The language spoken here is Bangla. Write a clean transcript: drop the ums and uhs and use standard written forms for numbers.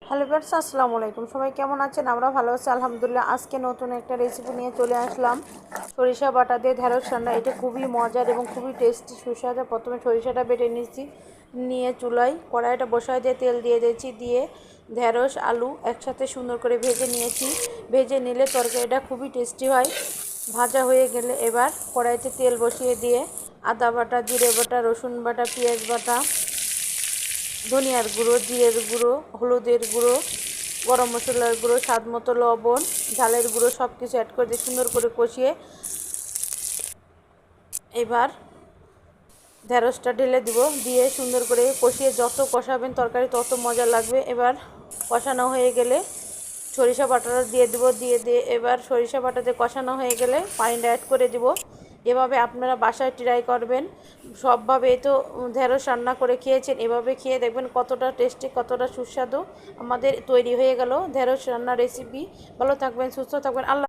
হ্যালো ভিউয়ার্স, আসসালামু আলাইকুম। সবাই কেমন আছেন? আমরা ভালো আছি আলহামদুলিল্লাহ। আজকে নতুন একটা রেসিপি নিয়ে চলে আসলাম, সরিষা বাটা দিয়ে ঢেঁড়স রান্না। এটা খুবই মজার এবং খুবই টেস্টি সুস্বাদু। প্রথমে সরিষাটা বেটে নিয়ে চুলায় কড়াইটা বসায় দিয়ে তেল দিয়ে দিয়েছি, দিয়ে ঢেঁড়স আলু একসাথে সুন্দর করে ভেজে নিয়েছি। ভেজে নিলে তরকারিটা খুবই টেস্টি হয়। ভাজা হয়ে গেলে এবার কড়াইতে তেল বসিয়ে দিয়ে আদা বাটা, জিরে বাটা, রসুন বাটা, পেঁয়াজ বাটা, ধনিয়ার গুঁড়ো, জিরের গুঁড়ো, হলুদের গুঁড়ো, গরম মশলার গুঁড়ো, স্বাদ মতো লবণ, ঝালের গুঁড়ো সব কিছু অ্যাড করে দিয়ে সুন্দর করে কষিয়ে এবার ঢেঁড়সটা ঢেলে দিব। দিয়ে সুন্দর করে কষিয়ে যত কষাবেন তরকারি তত মজা লাগবে। এবার কষানো হয়ে গেলে সরিষা বাটাটা দিয়ে দেবো। দিয়ে এবার সরিষা বাটাতে কষানো হয়ে গেলে পানিটা অ্যাড করে দিব। এভাবে আপনারা বাসায় ট্রাই করবেন। সবভাবে তো ঢেঁড়স রান্না করে খেয়েছেন, এভাবে খেয়ে দেখবেন কতটা টেস্টি, কতটা সুস্বাদু। আমাদের তৈরি হয়ে গেল ঢেঁড়স রান্নার রেসিপি। ভালো থাকবেন, সুস্থ থাকবেন। আল্লাহ।